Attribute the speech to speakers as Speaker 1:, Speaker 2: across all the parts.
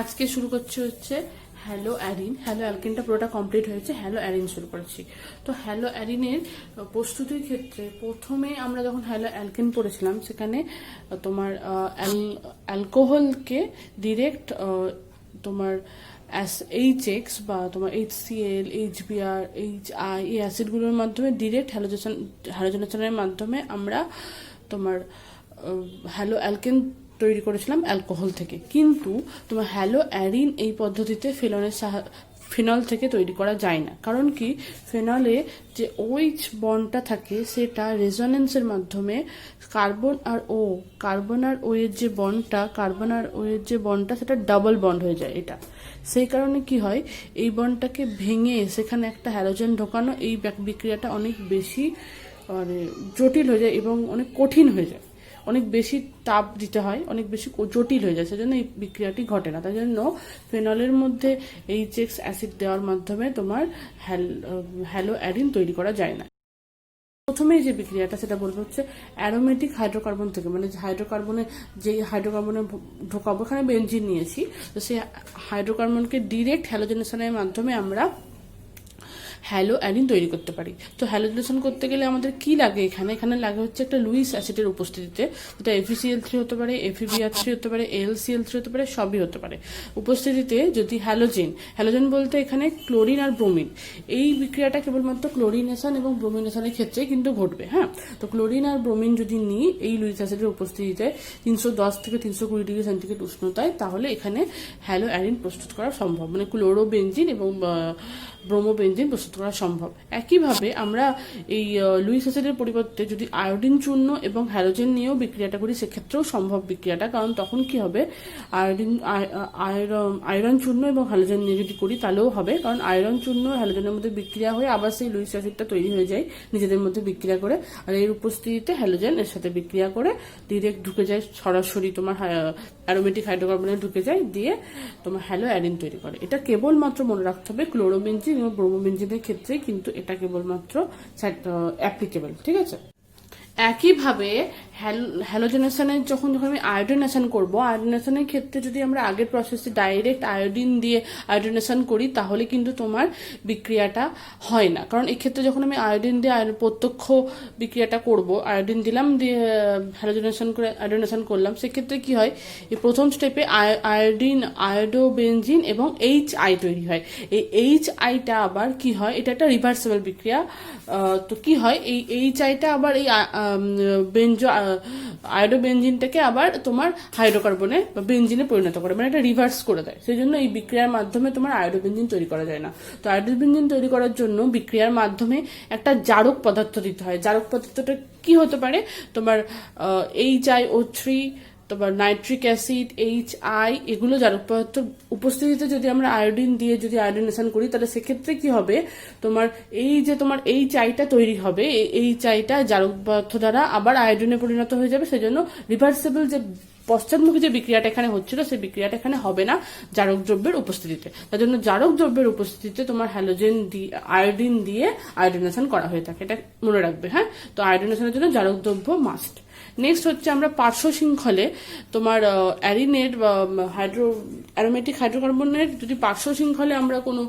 Speaker 1: আজকে শুরু করছি হচ্ছে হ্যালো অ্যারিন। হ্যালো অ্যালকেনটা পুরোটা কমপ্লিট হয়েছে, হ্যালো অ্যারিন শুরু করেছি। তো হ্যালো অ্যারিনের প্রস্তুতির ক্ষেত্রে প্রথমে আমরা যখন হ্যালো অ্যালকেন পড়েছিলাম সেখানে তোমার অ্যালকোহলকে ডিরেক্ট তোমার এইচএক্স বা তোমার HCl, HBr, HI এই অ্যাসিডগুলোর মাধ্যমে ডিরেক্ট হ্যালোজেনেশনের মাধ্যমে আমরা তোমার হ্যালো অ্যালকেন তৈরি করেছিলাম অ্যালকোহল থেকে। কিন্তু তোমার হ্যালো অ্যারিন এই পদ্ধতিতে ফেনল থেকে তৈরি করা যায় না। কারণ কি, ফেনলে যে OH বন্ডটা থাকে সেটা রেজোনেন্সের মাধ্যমে কার্বন আর ও এর যে বন্ডটা সেটা ডাবল বন্ড হয়ে যায়। এটা সেই কারণে কি হয়, এই বন্ডটাকে ভেঙে সেখানে একটা হ্যালোজেন ঢোকানো, এই বিক্রিয়াটা অনেক বেশি মানে জটিল হয়ে যায় এবং অনেক কঠিন হয়ে যায়, অনেক বেশি তাপ দিতে হয়, অনেক বেশি জটিল হয়ে যায়, সেজন্য এই বিক্রিয়াটি ঘটে না। তাই জন্য ফেনলের মধ্যে এইচএক্স অ্যাসিড দেওয়ার মাধ্যমে তোমার হ্যালো অ্যারিন তৈরি করা যায় না। প্রথমেই যে বিক্রিয়াটা সেটা বলবো হচ্ছে অ্যারোমেটিক হাইড্রোকার্বন থেকে, মানে হাইড্রোকার্বনে ঢোকাবো, এখানে বেনজিন নিয়েছি, তো সেই হাইড্রোকার্বনকে ডিরেক্ট হ্যালোজেনেশনের মাধ্যমে আমরা হ্যালো অ্যারিন তৈরি করতে পারি। তো হ্যালোজেনেশন করতে গেলে আমাদের কি লাগে, এখানে লাগে হচ্ছে একটা লুইস অ্যাসিডের উপস্থিতিতে, যেটা FeCl3 হতে পারে, FeBr3 হতে পারে, AlCl3 হতে পারে, সবই হতে পারে। উপস্থিতিতে যদি হ্যালোজেন বলতে এখানে ক্লোরিন আর ব্রোমিন, এই বিক্রিয়াটা কেবলমাত্র ক্লোরিনেশন এবং ব্রোমিনেশনের ক্ষেত্রে কিন্তু ঘটবে। হ্যাঁ, তো ক্লোরিন আর ব্রোমিন যদি নিই এই লুইস অ্যাসিডের উপস্থিতিতে 310 থেকে 320 ডিগ্রি সেন্টিগ্রেড উষ্ণতায়, তাহলে এখানে হ্যালো অ্যারিন প্রস্তুত করা সম্ভব, মানে ক্লোরোবেনজিন এবং ব্রোমোবেনজিন প্রস্তুত করা সম্ভব। একইভাবে আমরা এই লুইস অ্যাসিডের পরিবর্তে যদি আয়োডিন চূর্ণ এবং হ্যালোজেন নিয়েও বিক্রিয়াটা করি, সেক্ষেত্রেও সম্ভব বিক্রিয়াটা। কারণ তখন কি হবে, আয়রন চূর্ণ এবং হ্যালোজেন নিয়ে যদি করি তাহলেও হবে, কারণ আয়রন চূর্ণ হ্যালোজেনের মধ্যে বিক্রিয়া হয়ে আবার সেই লুইস অ্যাসিডটা তৈরি হয়ে যায় নিজেদের মধ্যে বিক্রিয়া করে, আর এর উপস্থিতিতে হ্যালোজেন এর সাথে বিক্রিয়া করে ডিরেক্ট ঢুকে যায়, সরাসরি তোমার অ্যারোমেটিক হাইড্রোকার্বনে ঢুকে যায়, দিয়ে তোমার হ্যালো অ্যারিন তৈরি করে। এটা কেবলমাত্র মনে রাখতে হবে ক্লোরোবেনজিন এবং ব্রোমোবেনজিনের ক্ষেত্রে, কিন্তু এটা কেবলমাত্র অ্যাপ্লিকেবল। ঠিক আছে। একইভাবে হ্যালোজেনেশনের যখন আমি আয়োডিনেশন করবো, আয়োডিনেশনের ক্ষেত্রে যদি আমরা আগের প্রসেসে ডাইরেক্ট আয়োডিন দিয়ে আয়োডিনেশন করি তাহলে কিন্তু তোমার বিক্রিয়াটা হয় না। কারণ এক্ষেত্রে যখন আমি আয়োডিন দিয়ে প্রত্যক্ষ বিক্রিয়াটা করব, আয়োডিন দিলাম, দিয়ে আয়োডিনেশন করলাম, সেক্ষেত্রে কি হয়, এই প্রথম স্টেপে আয়োডোবেনজিন এবং HI তৈরি হয়। এই HIটা আবার কি হয়, এটা একটা রিভার্সেবল বিক্রিয়া। তো কি হয়, এই HIটা আবার এই আয়োডোবেনজিনটাকে আবার তোমার হাইড্রোকার্বনে বা বেনজিনে পরিণত করে, মানে এটা রিভার্স করে দেয়। সেই জন্য এই বিক্রিয়ার মাধ্যমে তোমার আয়োডোবেনজিন তৈরি করা যায় না। তো আয়োডোবেনজিন তৈরি করার জন্য বিক্রিয়ার মাধ্যমে একটা জারক পদার্থ দিতে হয়। জারক পদার্থটা কি হতে পারে, তোমার HiO3, তোমার নাইট্রিক অ্যাসিড, HI, এগুলো জারক পদার্থের উপস্থিতিতে যদি আমরা আয়োডিন দিয়ে যদি আয়োডিনেশন করি, তাহলে সেক্ষেত্রে কি হবে, তোমার HIটা তৈরি হবে, এই HIটা জারক পদার্থ দ্বারা আবার আয়োডিনে পরিণত হয়ে যাবে। সেজন্য রিভার্সেবল যে পশ্চাৎমুখী যে বিক্রিয়াটা এখানে হচ্ছিল, সেই বিক্রিয়াটা এখানে হবে না জারক দ্রব্যের উপস্থিতিতে। তার জন্য জারক দ্রব্যের উপস্থিতিতে তোমার আয়োডিন দিয়ে আয়োডিনেশন করা হয়ে থাকে, এটা মনে রাখবে। হ্যাঁ, তো আয়োডিনেশনের জন্য জারক দ্রব্য মাস্ট। নেক্সট হচ্ছে আমরা পার্শ্ব শৃঙ্খলে তোমার অ্যারিনের বা অ্যারোমেটিক হাইড্রোকার্বনের যদি পার্শ্ব শৃঙ্খলে আমরা কোনো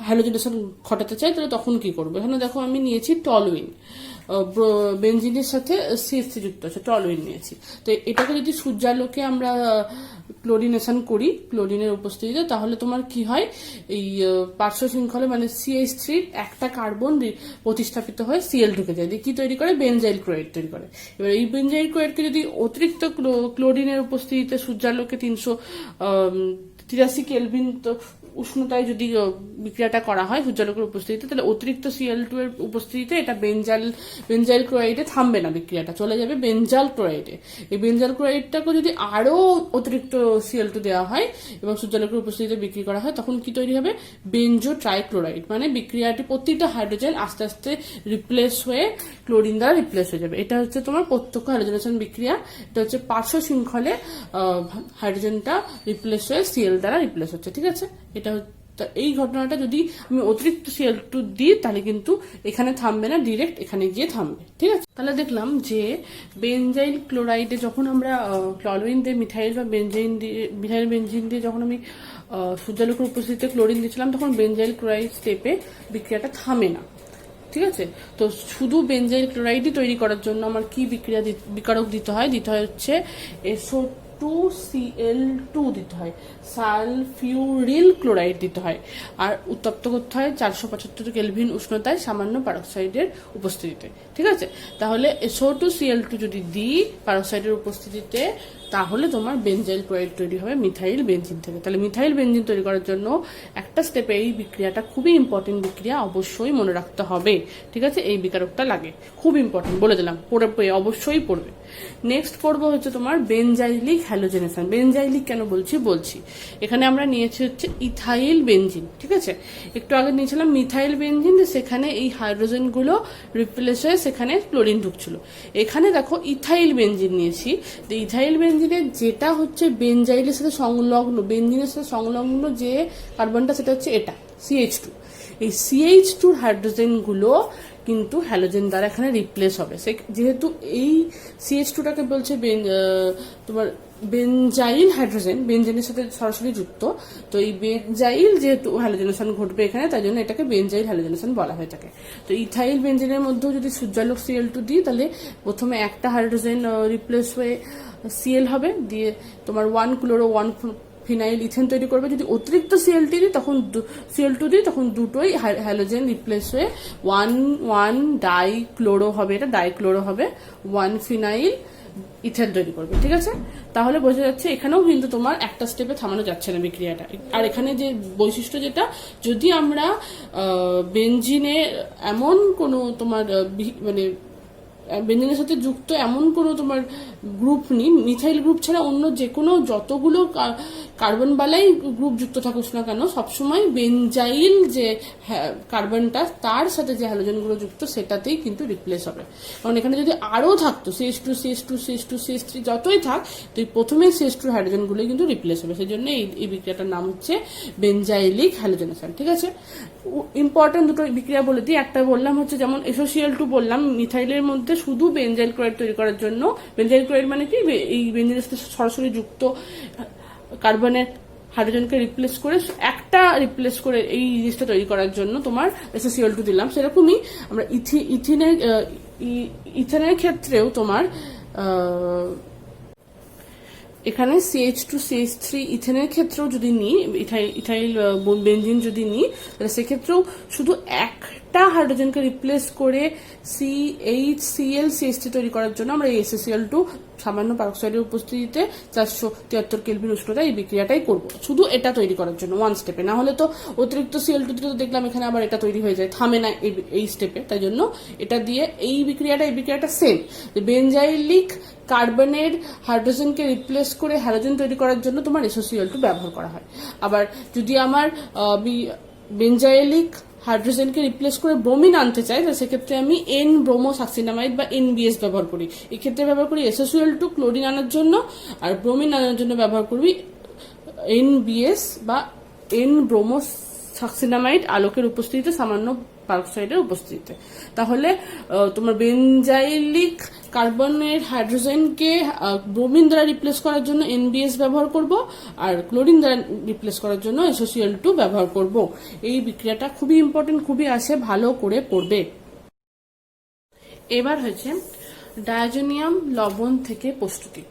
Speaker 1: হ্যালোজেনেশন ঘটাতে চাই, তাহলে তখন কি করবো। এখানে দেখো আমি নিয়েছি টলুইন, বেনজিনের সাথে CH3 যুক্ত আছে, টলুইন নিয়েছি। তো এটাকে যদি সূর্যালোকে আমরা ক্লোরিনেশন করি ক্লোরিনের উপস্থিতিতে, তাহলে তোমার কি হয়, এই পার্শ্ব শৃঙ্খলে মানে CH3 একটা কার্বন প্রতিস্থাপিত হয়ে Cl ঢুকে যায়, দিয়ে কি তৈরি করে, বেনজাইল ক্লোরাইড তৈরি করে। এবার এই বেনজাইল ক্লোরাইডকে যদি অতিরিক্ত ক্লোরিনের উপস্থিতিতে সূর্যালোকে 383 কেলভিন উষ্ণতায় যদি বিক্রিয়াটা করা হয় সূর্যালোকের উপস্থিতিতে, তাহলে অতিরিক্ত Cl2 এর উপস্থিতিতে এটা বেনজাইল ক্লোরাইডে থামবে না, বিক্রিয়াটা চলে যাবে বেনজাল ক্লোরাইডে। এই বেনজাল ক্লোরাইডটাকে যদি আরো অতিরিক্ত Cl2 দেওয়া হয় এবং সূর্যালোকের উপস্থিতিতে বিক্রি করা হয়, তখন কি তৈরি হবে, বেনজো ট্রাইক্লোরাইড, মানে বিক্রিয়াটি প্রত্যেকটা হাইড্রোজেন আস্তে আস্তে রিপ্লেস হয়ে ক্লোরিন দ্বারা রিপ্লেস হয়ে যাবে। এটা হচ্ছে তোমার প্রত্যক্ষ হ্যালোজেনেশন বিক্রিয়া। এটা হচ্ছে পার্শ্ব শৃঙ্খলে হাইড্রোজেনটা রিপ্লেস হয়ে Cl দ্বারা রিপ্লেস হচ্ছে। ঠিক আছে, এটা তো এই ঘটনাটা যদি আমি অতিরিক্ত Cl2 দিই তাহলে কিন্তু এখানে থামবে না, ডিরেক্ট এখানে গিয়ে থামবে। ঠিক আছে, তাহলে দেখলাম যে বেনজাইল ক্লোরাইডে যখন আমরা ক্লোরিন দিয়ে মিথাইল বা বেনজিন দিয়ে মিথাইল বেনজিন দিয়ে যখন আমি সূর্যালোকের উপস্থিতিতে ক্লোরিন দিয়েছিলাম তখন বেনজাইল ক্লোরাইড স্টেপে বিক্রিয়াটা থামে না। ঠিক আছে, তো শুধু বেনজাইল ক্লোরাইডই তৈরি করার জন্য আমার কি বিকারক দিতে হয় হচ্ছে SO2Cl2 দিতে হয়, সালফিউরিল ক্লোরাইড দিতে হয়, আর উত্তপ্ত করতে হয় 475 কেলভিন উষ্ণতায় সামান্য পারক্সাইডের উপস্থিতিতে। ঠিক আছে, তাহলে SO2Cl2 যদি দিই পারক্সাইডের উপস্থিতিতে তাহলে তোমার বেনজাইল ক্লোরাইড তৈরি হবে মিথাইল বেনজিন থেকে। তাহলে মিথাইল বেনজিন তৈরি করার জন্য একটা স্টেপে এই বিক্রিয়াটা খুবই ইম্পর্টেন্ট বিক্রিয়া, অবশ্যই মনে রাখতে হবে। ঠিক আছে, এই বিকারকটা লাগে, খুব ইম্পর্টেন্ট, বলে দিলাম, পড়বে, অবশ্যই পড়বে। নেক্সট পড়বো হচ্ছে তোমার বেনজাইলিক হ্যালোজেনেশন। বেনজাইলিক কেন বলছি, এখানে আমরা নিয়েছি হচ্ছে ইথাইল বেনজিন। ঠিক আছে, একটু আগে নিয়েছিলাম মিথাইল বেনজিন, সেখানে এই হাইড্রোজেন গুলো রিপ্লেস হয়ে সেখানে ক্লোরিন ঢুকছিল। এখানে দেখো ইথাইল বেনজিন নিয়েছি, তো ইথাইল বেনজিনের যেটা হচ্ছে বেনজাইলের সাথে সংলগ্ন, বেনজিনের সাথে সংলগ্ন যে কার্বনটা সেটা হচ্ছে এটা CH2। এই CH2 হাইড্রোজেন গুলো কিন্তু হ্যালোজেন দ্বারা এখানে রিপ্লেস হবে। যেহেতু এই CH2টাকে বলছে তোমার বেনজাইল হাইড্রোজেন, বেনজেনের সাথে সরাসরি যুক্ত, তো এই বেনজাইল যেহেতু হ্যালোজেনেশন ঘটবে এখানে, তাই জন্য এটাকে বেনজাইল হ্যালোজেনেশন বলা হয়ে থাকে। তো ইথাইল বেনজেনের মধ্যেও যদি সূর্যালোক Cl2 দিই তাহলে প্রথমে একটা হাইড্রোজেন রিপ্লেস হয়ে Cl হবে, দিয়ে তোমার 1 ক্লোরো 1 ফিনাইল ইথেন তৈরি করবে। যদি অতিরিক্ত Cl2 দিই তখন দুটোই হ্যালোজেন রিপ্লেস হয়ে 1 ডাইক্লোরো হবে, এটা ডাইক্লোরো হবে, 1 ফিনাইল ইথেন তৈরি করবে। ঠিক আছে, তাহলে বোঝা যাচ্ছে এখানেও কিন্তু তোমার একটা স্টেপে থামানো যাচ্ছে না বিক্রিয়াটা। আর এখানে যে বৈশিষ্ট্য যেটা, যদি আমরা বেনজিনে এমন কোনো তোমার মানে বেনজিনের সাথে যুক্ত এমন কোনো তোমার গ্রুপ নিই, মিথাইল গ্রুপ ছাড়া অন্য যে কোনো যতগুলো কার্বন বালাই গ্রুপ যুক্ত থাকুক না কেন, সবসময় বেনজাইল যে কার্বনটা তার সাথে যে হ্যালোজেনগুলো যুক্ত সেটাতেই কিন্তু রিপ্লেস হবে। কারণ এখানে যদি আরও থাকতো CH2 যতই থাক, তো প্রথমে CH2 হাইড্রোজেনগুলোই কিন্তু রিপ্লেস হবে। সেই জন্য এই বিক্রিয়াটার নাম হচ্ছে বেনজাইলিক হ্যালোজেনেশন। ঠিক আছে, ইম্পর্টেন্ট দুটো বিক্রিয়া বলে দিই। একটা বললাম হচ্ছে যেমন SOCl2 বললাম, মিথাইলের মধ্যে শুধু বেনজাইল ক্লোরাইড তৈরি করার জন্য, বেনজাইল ক্লোরাইড মানে কি, এই বেনজিনের সাথে সরাসরি যুক্ত কার্বনের হাইড্রোজেনকে রিপ্লেস করে এই জিনিসটা তৈরি করার জন্য তোমার SOCl2 দিলাম। সেরকমই আমরা ইথেনের ক্ষেত্রেও তোমার এখানে CH2CH3 ইথেনের ক্ষেত্রেও যদি নিই, ইথাইল বেনজিন যদি নিই, তাহলে সেক্ষেত্রেও শুধু একটা হাইড্রোজেনকে রিপ্লেস করে CH3 তৈরি করার জন্য আমরা এই SOCl2 সামান্য পারক্সাইডের উপস্থিতিতে 473 কেলভিন উষ্ণতায় এই বিক্রিয়াটাই করব, শুধু এটা তৈরি করার জন্য ওয়ান স্টেপে। না হলে তো অতিরিক্ত Cl2 দিলে তো দেখলাম এখানে আবার এটা তৈরি হয়ে যায়, থামে না এই স্টেপে। তাই জন্য এটা দিয়ে এই বিক্রিয়াটা সেম, বেনজাইলিক কার্বনের হাইড্রোজেনকে রিপ্লেস করে হ্যালোজেন তৈরি করার জন্য তোমার SOCl2 ব্যবহার করা হয়। আবার যদি আমার বেনজাইলিক হাইড্রোজেনকে রিপ্লেস করে ব্রোমিন আনতে চাই, তাহলে সেক্ষেত্রে আমি N-ব্রোমোসাক্সিনামাইড বা NBS ব্যবহার করি। এক্ষেত্রে ব্যবহার করি SOCl2 ক্লোরিন আনার জন্য, আর ব্রোমিন আনার জন্য ব্যবহার করবি NBS বা N-ব্রোমোসাক্সিনামাইড আলোকের উপস্থিতিতে সামান্য পারক্সাইডের উপস্থিতিতে। তাহলে তোমার বেনজাইলিক কার্বনের হাইড্রোজেনকে ব্রোমিন দ্বারা রিপ্লেস করার জন্য NBS ব্যবহার করব, আর ক্লোরিন দ্বারা রিপ্লেস করার জন্য SOCl2 ব্যবহার করব। এই বিক্রিয়াটা খুবই ইম্পর্টেন্ট, খুবই আসে, ভালো করে পড়বে। এবার হচ্ছে ডায়োজেনিয়াম লবণ থেকে প্রস্তুতি।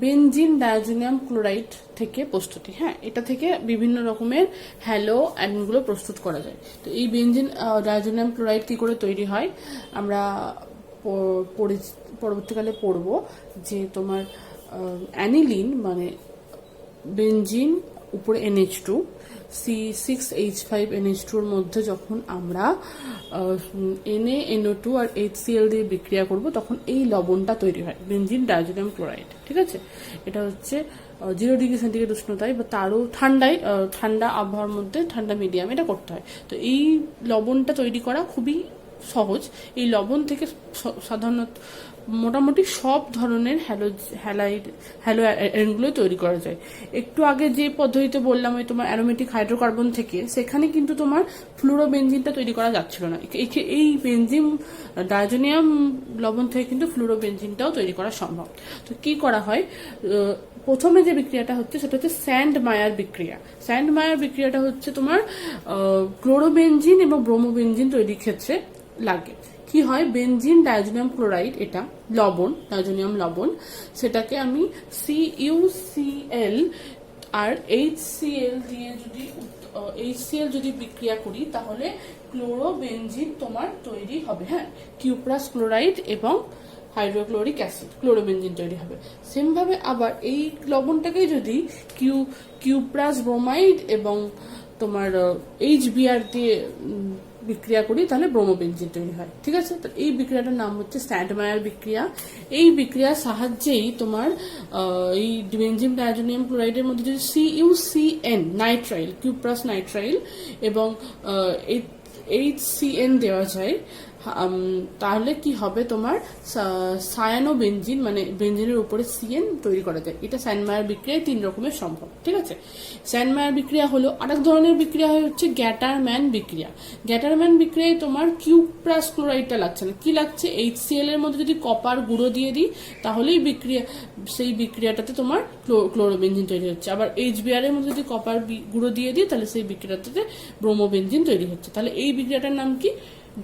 Speaker 1: বেনজিন ডায়োজেনিয়াম ক্লোরাইড থেকে প্রস্তুতি। হ্যাঁ, এটা থেকে বিভিন্ন রকমের হ্যালো অ্যানগুলো প্রস্তুত করা যায়। তো এই বেনজিন ডায়োজেনিয়াম ক্লোরাইড কি করে তৈরি হয় আমরা পরবর্তীকালে পড়ব, যে তোমার অ্যানিলিন মানে বেনজিন উপরে NH2 C6H5NH2 এর মধ্যে যখন আমরা NaNO2 আর HCl দিয়ে বিক্রিয়া করব তখন এই লবণটা তৈরি হয়, বেনজিন ডায়োজেনিয়াম ক্লোরাইড। ঠিক আছে, এটা হচ্ছে 0 ডিগ্রি সেন্টিগ্রেড উষ্ণতায় বা তারও ঠান্ডা আবহাওয়ার মধ্যে, ঠান্ডা মিডিয়ামে এটা করতে হয়। তো এই লবণটা তৈরি করা খুবই সহজ। এই লবণ থেকে সাধারণত মোটামুটি সব ধরনের হ্যালো অ্যারেনগুলো তৈরি করা যায়। একটু আগে যে পদ্ধতিতে বললাম ওই তোমার অ্যারোমেটিক হাইড্রোকার্বন থেকে, সেখানে কিন্তু তোমার ফ্লুরোবেনজিনটা তৈরি করা যাচ্ছিল না। এই বেনজিন ডায়োজোনিয়াম লবণ থেকে কিন্তু ফ্লুরোবেনজিনটাও তৈরি করা সম্ভব। তো কি করা হয়, প্রথমে যে বিক্রিয়াটা হচ্ছে সেটা হচ্ছে স্যান্ড মায়ার বিক্রিয়া। স্যান্ড মায়ার বিক্রিয়াটা হচ্ছে তোমার ক্লোরোবেনজিন এবং ব্রোমোবেনজিন তৈরির ক্ষেত্রে লাগে। কি হয়, বেনজিন ডায়োজোনিয়াম ক্লোরাইড, এটা লবণ, ডায়োজোনিয়াম লবণ, সেটাকে আমি CuCl আর HCl দিয়ে যদি বিক্রিয়া করি তাহলে ক্লোরোবেনজিন তোমার তৈরি হবে। হ্যাঁ, কিউপ্রাস ক্লোরাইড এবং হাইড্রোক্লোরিক অ্যাসিড, ক্লোরোবেনজিন তৈরি হবে। সেম ভাবে আবার এই লবণটাকে যদি কিউপ্রাস ব্রোমাইড এবং তোমার HBr দিয়ে বিক্রিয়া করি তাহলে ব্রোমোবেনজিন তৈরি হয়। ঠিক আছে, তো এই বিক্রিয়াটার নাম হচ্ছে স্যান্ডমায়ার বিক্রিয়া। এই বিক্রিয়ার সাহায্যেই তোমার এই বেনজিন ডায়োজোনিয়াম ক্লোরাইডের মধ্যে যদি CuCN নাইট্রাইল, কিউপ্রাস নাইট্রাইল এবং HCN দেওয়া যায়, তাহলে কি হবে, তোমার সায়ানোবেনজিন মানে বেনজিনের উপরে CN তৈরি করা যায়। এটা স্যান্ডমায়ার বিক্রিয়ায় 3 রকমের সম্ভব। ঠিক আছে, স্যান্ডমায়ার বিক্রিয়া হলো। আরেক ধরনের বিক্রিয়া হচ্ছে গ্যাটারম্যান বিক্রিয়া। গ্যাটারম্যান বিক্রিয়ায় তোমার কিউপ্রাস ক্লোরাইডটা লাগছে না, কি লাগছে, HCl এর মধ্যে যদি কপার গুঁড়ো দিয়ে দিই তাহলেই সেই বিক্রিয়াটাতে তোমার ক্লোরোবেনজিন তৈরি হচ্ছে। আবার HBr এর মধ্যে যদি কপার গুঁড়ো দিয়ে দিই তাহলে সেই বিক্রিয়াটাতে ব্রোমোবেনজিন তৈরি হচ্ছে। তাহলে এই বিক্রিয়াটার নাম কি,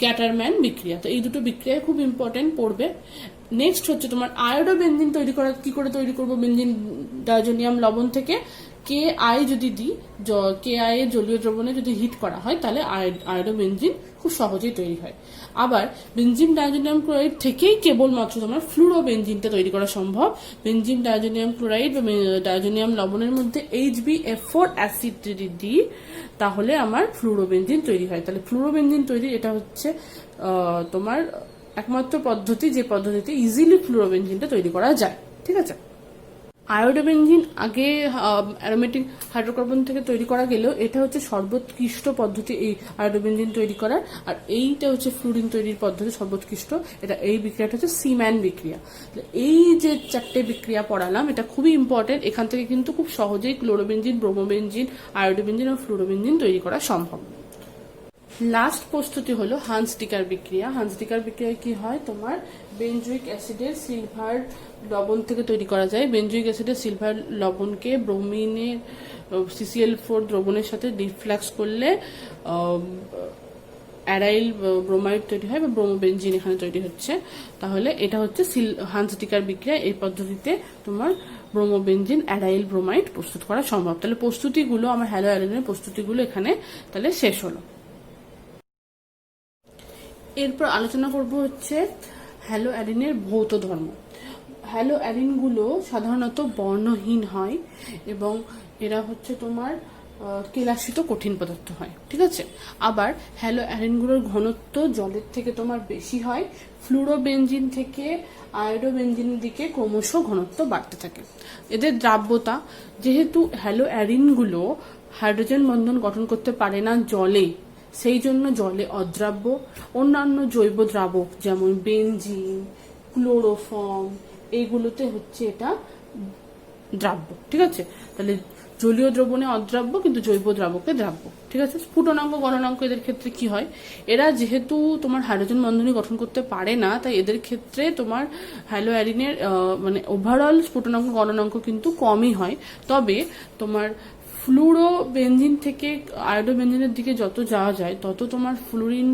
Speaker 1: গ্যাটারম্যান বিক্রিয়া। তো এই দুটো বিক্রিয়া খুব ইম্পর্টেন্ট পড়বে। নেক্সট হচ্ছে তোমার আয়োডোবেনজিন তৈরি করা। কি করে তৈরি করবো বেনজিন ডায়োজোনিয়াম লবণ থেকে, Ki যদি দিই, Ki এর জলীয় দ্রবণে যদি হিট করা হয় তাহলে আয়োডোবেনজিন খুব সহজেই তৈরি হয়। আবার বেনজিন ডায়োজোনিয়াম ক্লোরাইড থেকেই কেবলমাত্র তোমার ফ্লুরোবেনজিনটা তৈরি করা সম্ভব। বেনজিন ডায়োজোনিয়াম ক্লোরাইড বা ডায়োজোনিয়াম লবণের মধ্যে HbF4 অ্যাসিড যদি দিই তাহলে আমার ফ্লুরোবেনজিন তৈরি হয়। তাহলে ফ্লুরোবেনজিন তৈরি এটা হচ্ছে তোমার একমাত্র পদ্ধতি যে পদ্ধতিতে ইজিলি ফ্লুরোবেনজিনটা তৈরি করা যায়। ঠিক আছে, আয়োডোবেনজিন আগে অ্যারোমেটিক হাইড্রোকার্বন থেকে তৈরি করা গেলেও এটা হচ্ছে সর্বোৎকৃষ্ট পদ্ধতি এই আয়োডোবেনজিন তৈরি করার। আর এইটা হচ্ছে ফ্লুরিন তৈরির পদ্ধতি সর্বোৎকৃষ্ট। এই বিক্রিয়াটা হচ্ছে সিম্যান বিক্রিয়া। এই যে 4টে বিক্রিয়া পড়ালাম এটা খুবই ইম্পর্টেন্ট। এখান থেকে কিন্তু খুব সহজেই ক্লোরোবেনজিন, ব্রোমোবেনজিন, আয়োডোবেনজিন এবং ফ্লুরোবেনজিন তৈরি করা সম্ভব। লাস্ট প্রস্তুতি হলো হান্সডিকার বিক্রিয়া। হান্সডিকার বিক্রিয়ায় কি হয়, তোমার বেনজোইক অ্যাসিডের সিলভার লবণ থেকে তৈরি করা যায়। বেনজোইক অ্যাসিডের সিলভার লবণকে ব্রোমিনের CCl4 দ্রবণের সাথে রিফ্লাক্স করলে অ্যারাইল ব্রোমাইড তৈরি হয় বা ব্রোমোবেনজিন এখানে তৈরি হচ্ছে। তাহলে এটা হচ্ছে হান্সডিকার বিক্রিয়া। এই পদ্ধতিতে তোমার ব্রোমোবেনজিন, অ্যারাইল ব্রোমাইড প্রস্তুত করা সম্ভব। তাহলে প্রস্তুতিগুলো, আমার হ্যালো অ্যারেনের প্রস্তুতিগুলো এখানে তাহলে শেষ হলো। এরপর আলোচনা করব হচ্ছে হ্যালো অ্যারিনের ভৌত ধর্ম। হ্যালো অ্যারিনগুলো সাধারণত বর্ণহীন হয় এবং এরা হচ্ছে তোমার কেলাসিত কঠিন পদার্থ হয়। ঠিক আছে, আবার হ্যালো অ্যারিনগুলোর ঘনত্ব জলের থেকে তোমার বেশি হয়। ফ্লুরোবেনজিন থেকে আয়োডোবেনজিনের দিকে ক্রমশ ঘনত্ব বাড়তে থাকে। এদের দ্রাব্যতা, যেহেতু হ্যালো অ্যারিনগুলো হাইড্রোজেন বন্ধন গঠন করতে পারে না জলে, সেই জন্য জলে অদ্রাব্য। অন্যান্য জৈব দ্রাবক যেমন বেনজিন, ক্লোরোফর্ম, এইগুলোতে হচ্ছে এটা দ্রাব্য। ঠিক আছে, তাহলে জলীয় দ্রবণে অদ্রাব্য কিন্তু জৈব দ্রাবকে দ্রাব্য। ঠিক আছে, স্ফুটনাঙ্ক, গলনাঙ্ক এদের ক্ষেত্রে কি হয়, এরা যেহেতু তোমার হাইড্রোজেন বন্ধনী গঠন করতে পারে না, তাই এদের ক্ষেত্রে তোমার হ্যালো অ্যারিনের মানে ওভারঅল স্ফুটনাঙ্ক, গলনাঙ্ক কিন্তু কমই হয়। তবে তোমার ফ্লুরোবেনজিন থেকে আয়োডোবেনজিনের দিকে যত যাওয়া যায় তত তোমার ফ্লুরিন,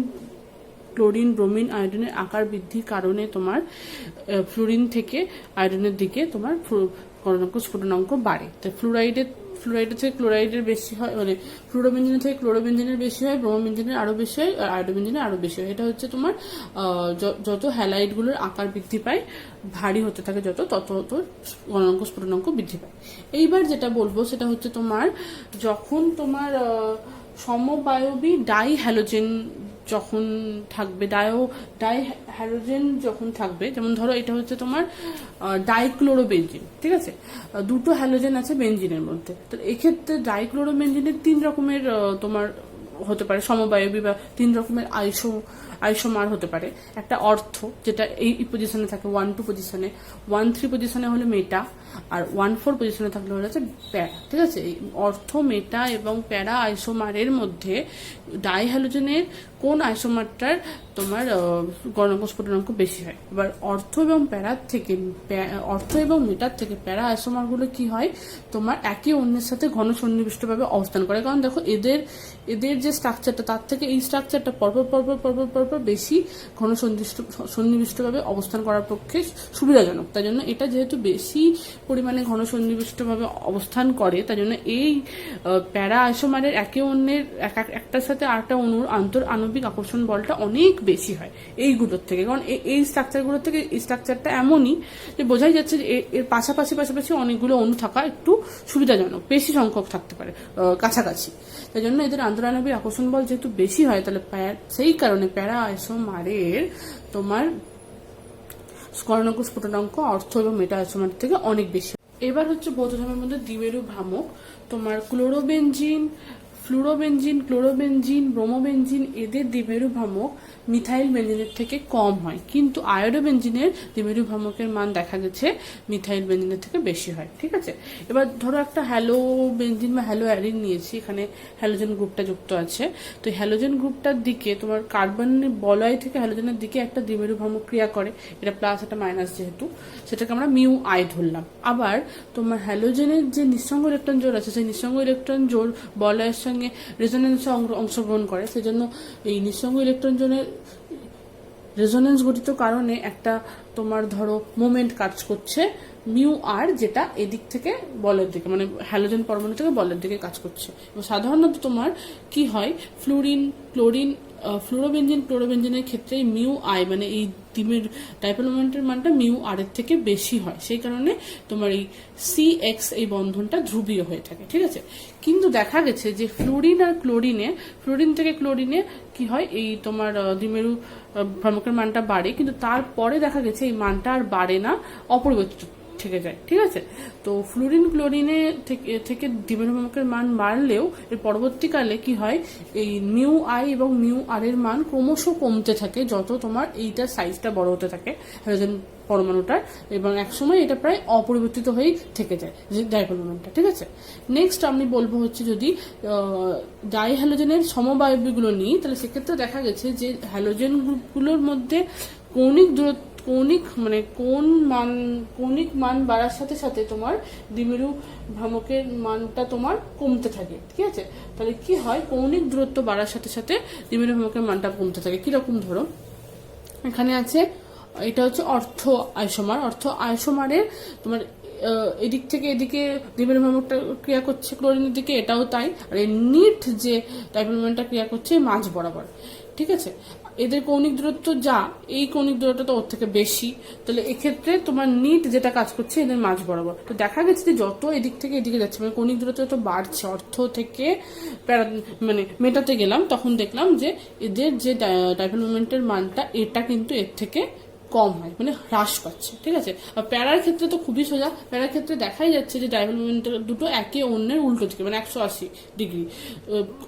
Speaker 1: ক্লোরিন, ব্রোমিন, আয়োডিনের আকার বৃদ্ধির কারণে তোমার ফ্লুরিন থেকে আয়োডিনের দিকে তোমার গলনাঙ্ক, স্ফুটনাঙ্ক বাড়ে। তাই ফ্লুরাইডের থেকে ক্লোরাইডের বেশি হয়, মানে ফ্লুরোবেনজিনের থেকে ক্লোরোবেনজিনের বেশি হয়, ব্রোমোবেনজিনের আরো বেশি হয়, আর আয়োডোবেনজিনের আরো বেশি হয়। এটা হচ্ছে তোমার যত হ্যালাইডগুলোর আকার বৃদ্ধি পায়, ভারী হতে থাকে যত, তত গলনাঙ্ক, স্ফুটনাঙ্ক বৃদ্ধি পায়। এইবার যেটা বলবো সেটা হচ্ছে তোমার যখন তোমার সমবায়বী ডাই হ্যালোজেন যখন থাকবে, ডাই হ্যালোজেন যখন থাকবে, যেমন ধরো এটা হচ্ছে তোমার ডাইক্লোরোবেনজিন। ঠিক আছে, দুটো হ্যালোজেন আছে বেনজিনের মধ্যে। তো এক্ষেত্রে ডাইক্লোরোবেনজিনের 3 রকমের তোমার হতে পারে সমবায়বী বা 3 রকমের আইসোমার হতে পারে। একটা অর্থ যেটা এই পজিশনে থাকে 1-2 পজিশনে, 1-3 পজিশনে হলে মেটা, আর 1-4 পজিশনে থাকলে হচ্ছে প্যারা। ঠিক আছে, এই অর্থ, মেটা এবং প্যারা আইসোমারের মধ্যে ডাইহ্যালোজেনের কোন আইসোমারটার তোমার গলনাঙ্ক স্ফুটনাঙ্ক বেশি হয়। এবার অর্থ এবং মেটার থেকে প্যারা আইসোমারগুলো কি হয়, তোমার একে অন্যের সাথে ঘন সন্নিবিষ্টভাবে অবস্থান করে। কারণ দেখো এদের যে স্ট্রাকচারটা তার থেকে এই স্ট্রাকচারটা পরপর বেশি ঘন সন্নিবিষ্টভাবে অবস্থান করার পক্ষে সুবিধাজনক। তাই জন্য এটা যেহেতু বেশি পরিমাণে ঘন সন্নিবিষ্টভাবে অবস্থান করে, তাই জন্য এই প্যারা আইসোমারের একে অন্যের একটার সাথে আরেকটা অণুর আণবিক আকর্ষণ বলটা অনেক বেশি হয় এইগুলোর থেকে। কারণ এই স্ট্রাকচারগুলোর থেকে এই স্ট্রাকচারটা এমনই যে বোঝাই যাচ্ছে যে এর পাশাপাশি অনেকগুলো অণু থাকা একটু সুবিধাজনক, বেশি সংখ্যক থাকতে পারে কাছাকাছি। তাই জন্য এদের আন্তরাণবিক আকর্ষণ বল যেহেতু বেশি হয়, তাহলে সেই কারণে প্যারা আইসোমারের তোমার গলনাঙ্ক স্ফুটনাঙ্ক অর্থ এবং মেটা আইসোমার থেকে অনেক বেশি। এবার হচ্ছে ভৌত ধর্মের মধ্যে দ্বিমেরু ভ্রামক। তোমার ক্লোরোবেনজিন, ক্লোরোবেনজিন, ব্রোমোবেনজিন এদের দ্বিমেরু ভ্রামক মিথাইল বেনজিনের থেকে কম হয়, কিন্তু আয়োডোবেনজিনের দ্বিমেরু ভ্রামকের মান দেখা গেছে মিথাইল বেনজিনের থেকে বেশি হয়। ঠিক আছে, এবার ধরো একটা হ্যালো বেনজিন বা হ্যালো অ্যারিন নিয়েছি, এখানে হ্যালোজেন গ্রুপটা যুক্ত আছে। তো হ্যালোজেন গ্রুপটার দিকে তোমার কার্বনের বলয় থেকে হ্যালোজেনের দিকে একটা দ্বিমেরু ভ্রামক ক্রিয়া করে, এটা প্লাস একটা মাইনাস, যেহেতু সেটাকে আমরা মিউ আই ধরলাম। আবার তোমার হ্যালোজেনের যে নিঃসঙ্গ ইলেকট্রন জোড় আছে, সেই নিঃসঙ্গ ইলেকট্রন জোড় বলয়ের সঙ্গে রেজোনেন্সে অংশগ্রহণ করে, সেজন্য এই নিঃসঙ্গ ইলেকট্রন জোড়ের রেজোনেন্স ঘটিত কারণে একটা তোমার ধরো মোমেন্ট কাজ করছে মিউ আর, যেটা এদিক থেকে বলের দিকে, মানে হ্যালোজেন পরমাণু থেকে বলের দিকে কাজ করছে। এবং সাধারণত তোমার কি হয়, ফ্লুরিন, ক্লোরিন, ফ্লুরোবেনজিন, ক্লোরোবেনজিনের ক্ষেত্রে মিউ আই মানে এই ডিমের ডাইপোল মোমেন্টের মানটা মিউ আর এর থেকে বেশি হয়, সেই কারণে তোমার এই CX এই বন্ধনটা ধ্রুবীয় হয়ে থাকে। ঠিক আছে, কিন্তু দেখা গেছে যে ফ্লুরিন থেকে ক্লোরিনে কি হয়, এই তোমার দ্বিমেরু ভ্রামকের মানটা বাড়ে, কিন্তু তারপরে দেখা গেছে এই মানটা আর বাড়ে না, অপরিবর্তিত থেকে যায়। ঠিক আছে, তো ফ্লুরিন ক্লোরিনে থেকে দ্বিমেরু ভ্রামকের মান বাড়লেও এর পরবর্তীকালে কি হয়, এই মিউ আই এবং মিউ আর এর মান ক্রমশ কমতে থাকে যত তোমার এইটার সাইজটা বড় হতে থাকে হাইড্রোজেন পরমাণুটার, এবং একসময় এটা প্রায় অপরিবর্তিত হয়েই থেকে যায় যে ডাইপোল মোমেন্টটা। ঠিক আছে, নেক্সট আমি বলবো হচ্ছে যদি ডাই হ্যালোজেনের সমবায়বীগুলো নিই, তাহলে সেক্ষেত্রে দেখা গেছে যে হ্যালোজেন গ্রুপগুলোর মধ্যে কৌণিক মান বাড়ার সাথে সাথে তোমার দ্বিমেরু ভ্রামকের মানটা তোমার কমতে থাকে। ঠিক আছে, তাহলে কি হয়, কৌণিক দূরত্ব বাড়ার সাথে সাথে দ্বিমেরু ভ্রামকের মানটা কমতে থাকে। কিরকম, ধরো এখানে আছে, এটা হচ্ছে অর্থ আইসোমারের তোমার এদিক থেকে এদিকে দ্বিমেরু ভ্রামকটা ক্রিয়া করছে ক্লোরিনের দিকে, এটাও তাই। আর এই নিট যে ডাইপোল মোমেন্টটা ক্রিয়া করছে মাঝ বরাবর। ঠিক আছে, এদের কৌণিক দূরত্ব এই কৌণিক দূরত্বটা ওর থেকে বেশি, তাহলে এক্ষেত্রে তোমার নিট যেটা কাজ করছে এদের মাঝ বরাবর। তো দেখা গেছে যে যত এদিক থেকে এদিকে যাচ্ছে, মানে কৌণিক দূরত্ব যত বাড়ছে, অর্থ থেকে মানে মেটাতে গেলাম, তখন দেখলাম যে এদের যে ডাইপোল মোমেন্টের মানটা এটা কিন্তু এর থেকে কম হয়, মানে হ্রাস পাচ্ছে। ঠিক আছে, আর প্যারার ক্ষেত্রে তো খুবই সোজা, প্যারার ক্ষেত্রে দেখাই যাচ্ছে যে ডাইপোল মোমেন্টের দুটো একে অন্যের উল্টো দিকে, মানে 180 ডিগ্রি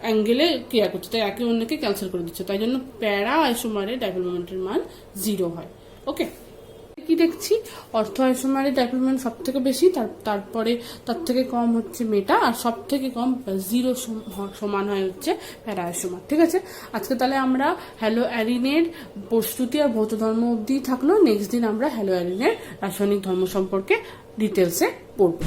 Speaker 1: অ্যাঙ্গেলে ক্রিয়া করছে, তাই একে অন্যকে ক্যান্সেল করে দিচ্ছে। তাই জন্য প্যারা আইসোমারে ডাইপোল মোমেন্টের মান 0 হয়। ওকে, কি দেখছি, অর্থ আইসোমারে ডাইপোল মোমেন্ট সব থেকে বেশি, তারপরে তার থেকে কম হচ্ছে মেটা, আর সব থেকে কম 0 সমান হয় হচ্ছে প্যারা আইসোমার। ঠিক আছে, আজকে তাহলে আমরা হ্যালো অ্যারিনের প্রস্তুতি আর ভৌত ধর্ম অবধি থাকলো। নেক্সট দিন আমরা হ্যালো অ্যারিনের রাসায়নিক ধর্ম সম্পর্কে ডিটেলসে পড়বো।